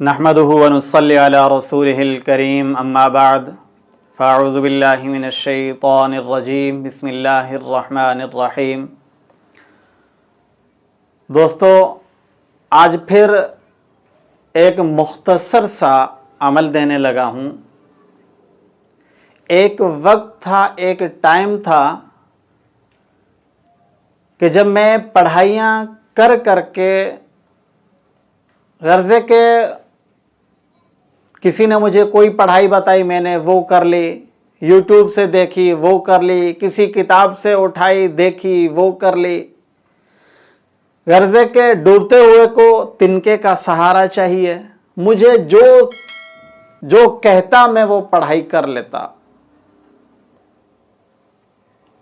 नहमदुहु व नुस्सल्ली अला रसूलिहिल करीम अम्मा बाद फ़अऊज़ु बिल्लाहि मिनश शैतानिर रजीम बिस्मिल्लाहिर रहमानिर रहीम। दोस्तों, आज फिर एक मुख्तसर सा अमल देने लगा हूँ। एक वक्त था, एक टाइम था कि जब मैं पढ़ाइयाँ कर करके गर्ज़े के किसी ने मुझे कोई पढ़ाई बताई, मैंने वो कर ली, यूट्यूब से देखी वो कर ली, किसी किताब से उठाई देखी वो कर ली। गर्ज़े के डूबते हुए को तिनके का सहारा चाहिए। मुझे जो कहता मैं वो पढ़ाई कर लेता।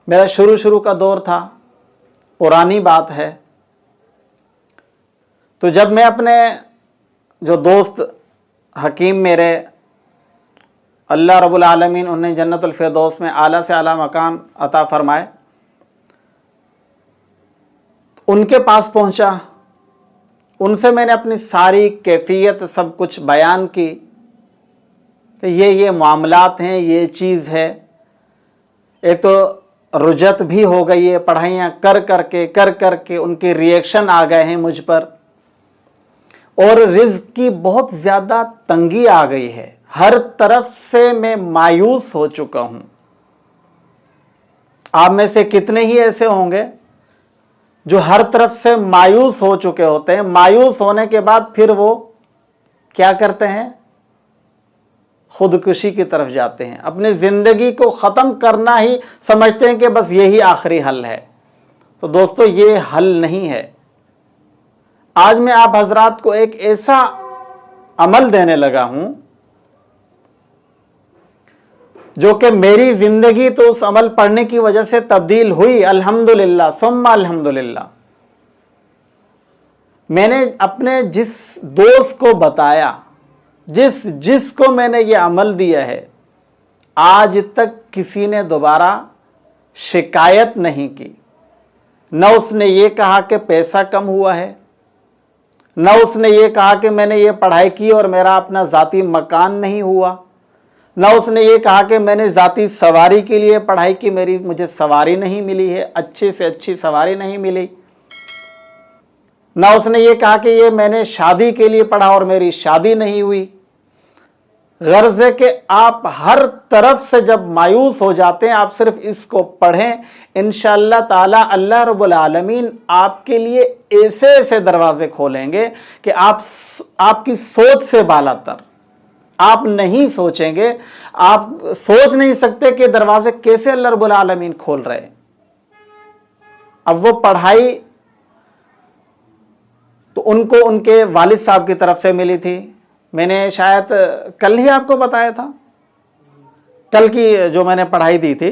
मेरा शुरू का दौर था, पुरानी बात है। तो जब मैं अपने जो दोस्त हकीम मेरे, अल्लाह रब्बुल आलमीन उन्हें जन्नतुल फिरदौस में आला से आला मकाम अता फरमाए, उनके पास पहुंचा। उनसे मैंने अपनी सारी कैफियत सब कुछ बयान की कि ये मामलात हैं, ये चीज़ है। एक तो रुजत भी हो गई है, पढ़ाइयाँ कर करके उनके रिएक्शन आ गए हैं मुझ पर, और रिज़्क की बहुत ज़्यादा तंगी आ गई है। हर तरफ से मैं मायूस हो चुका हूँ। आप में से कितने ही ऐसे होंगे जो हर तरफ से मायूस हो चुके होते हैं। मायूस होने के बाद फिर वो क्या करते हैं? खुदकुशी की तरफ जाते हैं। अपनी ज़िंदगी को ख़त्म करना ही समझते हैं कि बस यही आखिरी हल है। तो दोस्तों, ये हल नहीं है। आज मैं आप हजरात को एक ऐसा अमल देने लगा हूं जो कि मेरी जिंदगी तो उस अमल पढ़ने की वजह से तब्दील हुई। अल्हम्दुलिल्लाह सुम्मा अल्हम्दुलिल्लाह। मैंने अपने जिस दोस्त को बताया, जिसको मैंने ये अमल दिया है, आज तक किसी ने दोबारा शिकायत नहीं की। न उसने ये कहा कि पैसा कम हुआ है, न उसने ये कहा कि मैंने ये पढ़ाई की और मेरा अपना ज़ाती मकान नहीं हुआ, न उसने ये कहा कि मैंने ज़ाती सवारी के लिए पढ़ाई की, मुझे सवारी नहीं मिली है, अच्छे से अच्छी सवारी नहीं मिली। न उसने ये कहा कि ये मैंने शादी के लिए पढ़ा और मेरी शादी नहीं हुई। गर्ज़ है कि आप हर तरफ से जब मायूस हो जाते हैं, आप सिर्फ इसको पढ़ें, इंशाअल्लाह ताला अल्लाह रब्बुल आलमीन आपके लिए ऐसे ऐसे दरवाजे खोलेंगे कि आपकी सोच से बालातर। आप नहीं सोचेंगे, आप सोच नहीं सकते कि दरवाजे कैसे अल्लाह रब्बुल आलमीन खोल रहे हैं। अब वो पढ़ाई तो उनको उनके वालिद साहब की तरफ से मिली थी। मैंने शायद कल ही आपको बताया था, कल की जो मैंने पढ़ाई दी थी,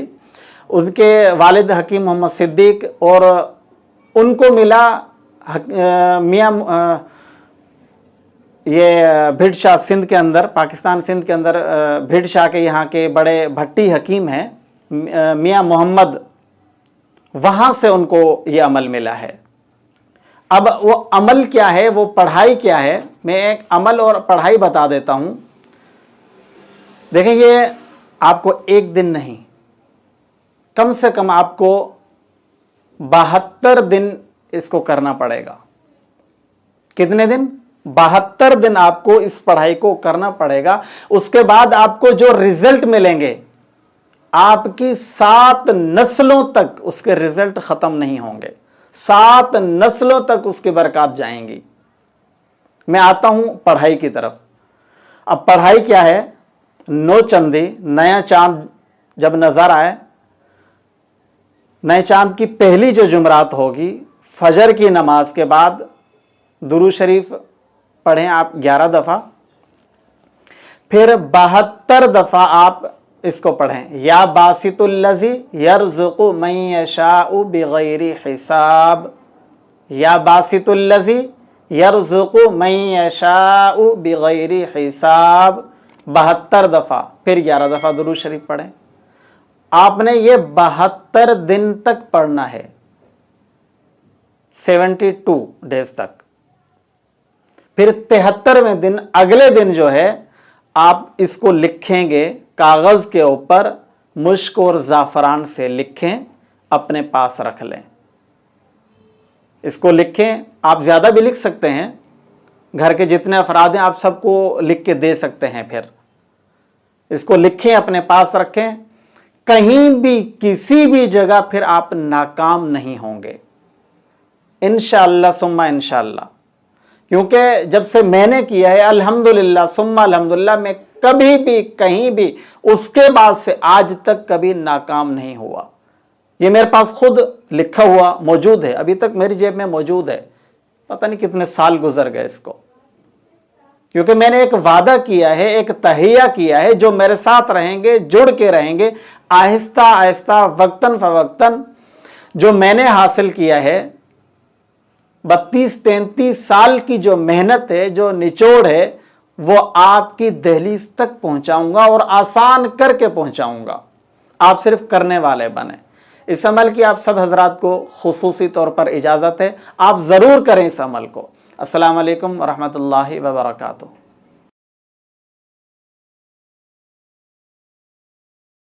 उनके वालिद हकीम मोहम्मद सिद्दीक, और उनको मिला मियाँ ये भिड शाह सिंध के अंदर, पाकिस्तान सिंध के अंदर भिड शाह के यहाँ के बड़े भट्टी हकीम हैं मियाँ मोहम्मद, वहाँ से उनको ये अमल मिला है। अब वो अमल क्या है, वो पढ़ाई क्या है, मैं एक अमल और पढ़ाई बता देता हूँ। देखें, ये आपको एक दिन नहीं, कम से कम आपको 72 दिन इसको करना पड़ेगा। कितने दिन? 72 दिन आपको इस पढ़ाई को करना पड़ेगा। उसके बाद आपको जो रिजल्ट मिलेंगे, आपकी 7 नस्लों तक उसके रिजल्ट खत्म नहीं होंगे। 7 नस्लों तक उसकी बरकत जाएंगी। मैं आता हूं पढ़ाई की तरफ। अब पढ़ाई क्या है? नो चंदी, नया चांद जब नजर आए, नए चांद की पहली जो जुमरात होगी, फजर की नमाज के बाद दुरूद शरीफ पढ़ें आप 11 दफा, फिर 72 दफा आप इसको पढ़ें। या बासितुल्लज़ी यर्ज़ुक़ु मन यशाउ बिग़ैरि हिसाब, या बासितुल्लज़ी यर्ज़ुक़ु मन यशाउ बिग़ैरि हिसाब, 72 दफा, फिर 11 दफा दुरूद शरीफ पढ़ें। आपने ये 72 दिन तक पढ़ना है, 72 डेज तक। फिर 73वें दिन अगले दिन जो है आप इसको लिखेंगे कागज के ऊपर, मुश्क और ज़ाफ़रान से लिखें, अपने पास रख लें। इसको लिखें, आप ज़्यादा भी लिख सकते हैं, घर के जितने अफराद हैं आप सबको लिख के दे सकते हैं। फिर इसको लिखें, अपने पास रखें, कहीं भी किसी भी जगह फिर आप नाकाम नहीं होंगे इंशाअल्लाह सुम्मा इंशाअल्लाह। क्योंकि जब से मैंने किया है अल्हम्दुलिल्लाह सुम्मा अल्हम्दुलिल्लाह, मैं कभी भी कहीं भी उसके बाद से आज तक कभी नाकाम नहीं हुआ। ये मेरे पास खुद लिखा हुआ मौजूद है, अभी तक मेरी जेब में मौजूद है, पता नहीं कितने साल गुजर गए इसको। क्योंकि मैंने एक वादा किया है, एक तहिया किया है, जो मेरे साथ रहेंगे, जुड़ के रहेंगे, आहिस्ता आहिस्ता वक्तन फवक्तन जो मैंने हासिल किया है, 32-33 साल की जो मेहनत है, जो निचोड़ है, वो आपकी दहलीज तक पहुंचाऊंगा और आसान करके पहुंचाऊंगा। आप सिर्फ करने वाले बने। इस अमल की आप सब हजरात को खुसूसी तौर पर इजाज़त है, आप ज़रूर करें इस अमल को। अस्सलाम वालेकुम व रहमतुल्लाहि व बरकातुहू।